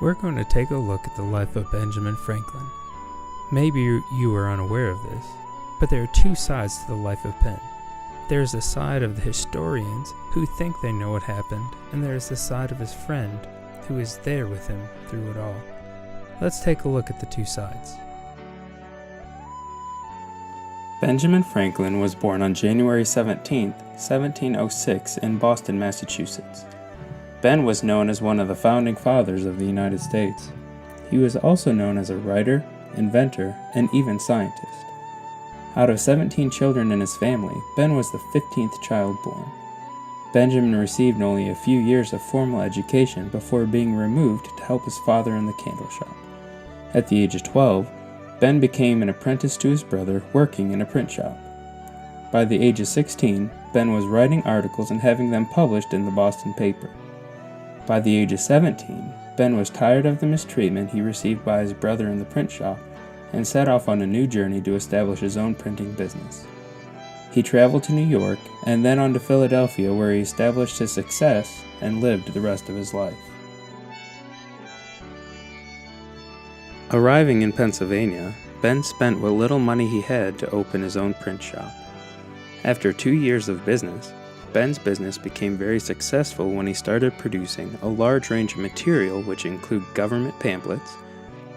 we're going to take a look at the life of Benjamin Franklin. Maybe you are unaware of this, but there are two sides to the life of Ben. There is the side of the historians who think they know what happened, and there is the side of his friend who is there with him through it all. Let's take a look at the two sides. Benjamin Franklin was born on January 17, 1706 in Boston, Massachusetts. Ben was known as one of the founding fathers of the United States. He was also known as a writer, inventor, and even scientist. Out of 17 children in his family, Ben was the 15th child born. Benjamin received only a few years of formal education before being removed to help his father in the candle shop. At the age of 12, Ben became an apprentice to his brother working in a print shop. By the age of 16, Ben was writing articles and having them published in the Boston paper. By the age of 17, Ben was tired of the mistreatment he received by his brother in the print shop and set off on a new journey to establish his own printing business. He traveled to New York and then on to Philadelphia, where he established his success and lived the rest of his life. Arriving in Pennsylvania, Ben spent what little money he had to open his own print shop. After 2 years of business, Ben's business became very successful when he started producing a large range of material which include government pamphlets,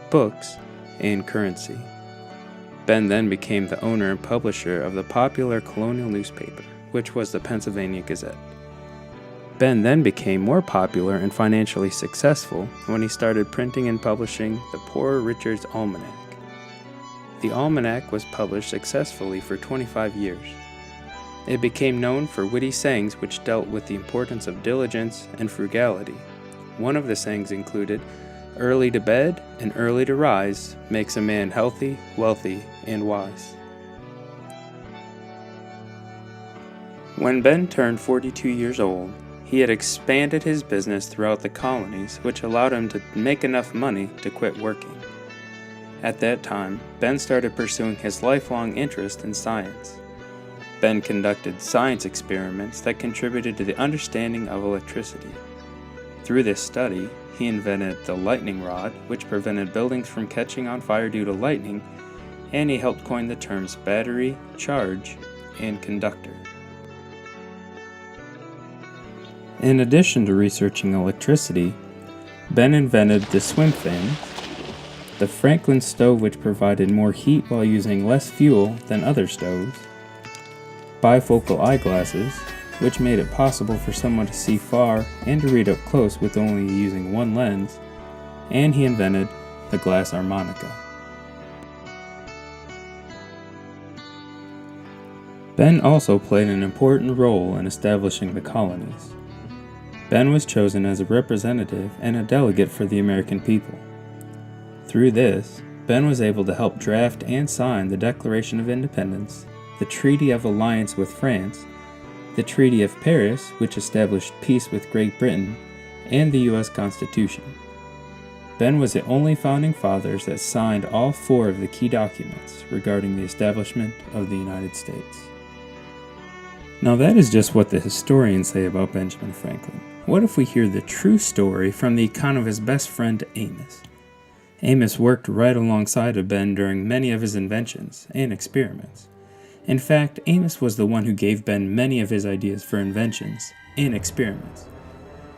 books, and currency. Ben then became the owner and publisher of the popular colonial newspaper, which was the Pennsylvania Gazette. Ben then became more popular and financially successful when he started printing and publishing the Poor Richard's Almanac. The almanac was published successfully for 25 years. It became known for witty sayings which dealt with the importance of diligence and frugality. One of the sayings included, "Early to bed and early to rise makes a man healthy, wealthy, and wise." When Ben turned 42 years old, he had expanded his business throughout the colonies, which allowed him to make enough money to quit working. At that time, Ben started pursuing his lifelong interest in science. Ben conducted science experiments that contributed to the understanding of electricity. Through this study, he invented the lightning rod, which prevented buildings from catching on fire due to lightning, and he helped coin the terms battery, charge, and conductor. In addition to researching electricity, Ben invented the swim fan, the Franklin stove, which provided more heat while using less fuel than other stoves, bifocal eyeglasses, which made it possible for someone to see far and to read up close with only using one lens, and he invented the glass harmonica. Ben also played an important role in establishing the colonies. Ben was chosen as a representative and a delegate for the American people. Through this, Ben was able to help draft and sign the Declaration of Independence, the Treaty of Alliance with France, the Treaty of Paris, which established peace with Great Britain, and the U.S. Constitution. Ben was the only founding fathers that signed all 4 of the key documents regarding the establishment of the United States. Now that is just what the historians say about Benjamin Franklin. What if we hear the true story from the account of his best friend Amos? Amos worked right alongside of Ben during many of his inventions and experiments. In fact, Amos was the one who gave Ben many of his ideas for inventions and experiments.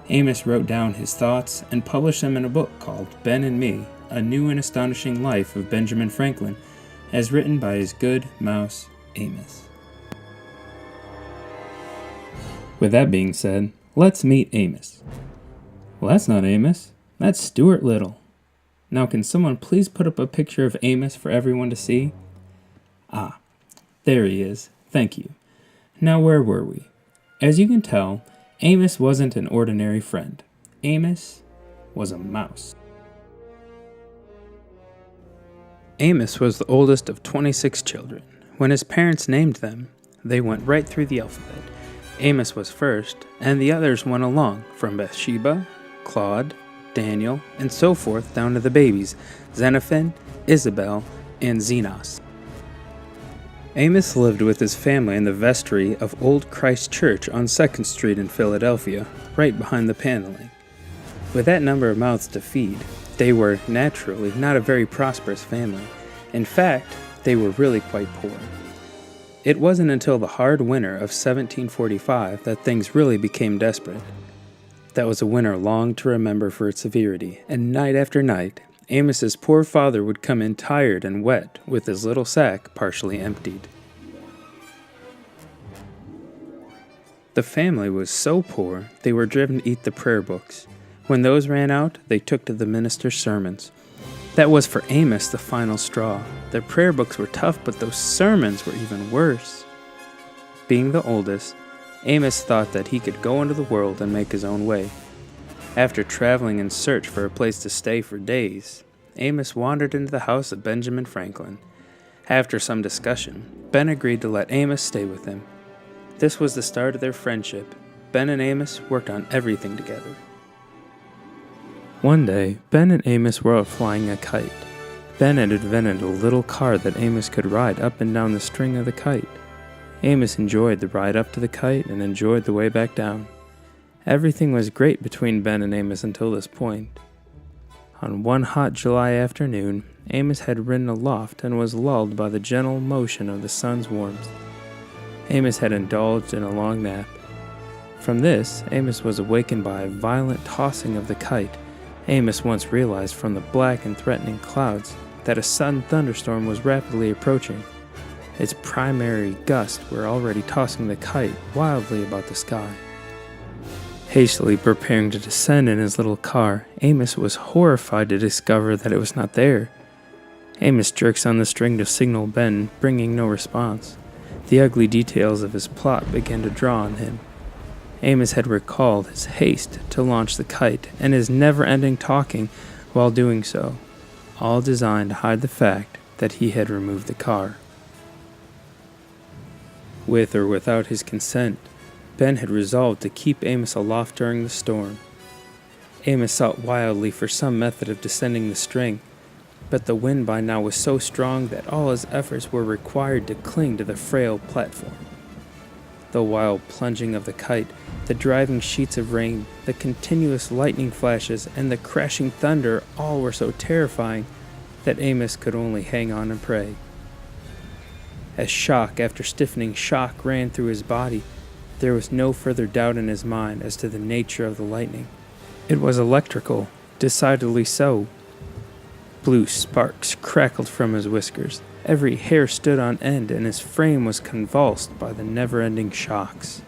Amos wrote down his thoughts and published them in a book called Ben and Me, A New and Astonishing Life of Benjamin Franklin, as written by his good mouse, Amos. With that being said, let's meet Amos. Well, that's not Amos, that's Stuart Little. Now, can someone please put up a picture of Amos for everyone to see? Ah, there he is. Thank you. Now, where were we? As you can tell, Amos wasn't an ordinary friend. Amos was a mouse. Amos was the oldest of 26 children. When his parents named them, they went right through the alphabet. Amos was first, and the others went along, from Bathsheba, Claude, Daniel, and so forth down to the babies, Xenophon, Isabel, and Zenos. Amos lived with his family in the vestry of Old Christ Church on 2nd Street in Philadelphia, right behind the paneling. With that number of mouths to feed, they were, naturally, not a very prosperous family. In fact, they were really quite poor. It wasn't until the hard winter of 1745 that things really became desperate. That was a winter long to remember for its severity, and night after night, Amos's poor father would come in tired and wet, with his little sack partially emptied. The family was so poor they were driven to eat the prayer books. When those ran out, they took to the minister's sermons. That was for Amos the final straw. Their prayer books were tough, but those sermons were even worse. Being the oldest, Amos thought that he could go into the world and make his own way. After traveling in search for a place to stay for days, Amos wandered into the house of Benjamin Franklin. After some discussion, Ben agreed to let Amos stay with him. This was the start of their friendship. Ben and Amos worked on everything together. One day, Ben and Amos were out flying a kite. Ben had invented a little car that Amos could ride up and down the string of the kite. Amos enjoyed the ride up to the kite and enjoyed the way back down. Everything was great between Ben and Amos until this point. On one hot July afternoon, Amos had ridden aloft and was lulled by the gentle motion of the sun's warmth. Amos had indulged in a long nap. From this, Amos was awakened by a violent tossing of the kite. Amos once realized from the black and threatening clouds that a sudden thunderstorm was rapidly approaching. Its primary gusts were already tossing the kite wildly about the sky. Hastily preparing to descend in his little car, Amos was horrified to discover that it was not there. Amos jerks on the string to signal Ben, bringing no response. The ugly details of his plot began to draw on him. Amos had recalled his haste to launch the kite and his never-ending talking while doing so, all designed to hide the fact that he had removed the car. With or without his consent, Ben had resolved to keep Amos aloft during the storm. Amos sought wildly for some method of descending the string, but the wind by now was so strong that all his efforts were required to cling to the frail platform. The wild plunging of the kite, the driving sheets of rain, the continuous lightning flashes, and the crashing thunder all were so terrifying that Amos could only hang on and pray. As shock after stiffening shock ran through his body, there was no further doubt in his mind as to the nature of the lightning. It was electrical, decidedly so. Blue sparks crackled from his whiskers. Every hair stood on end, and his frame was convulsed by the never-ending shocks.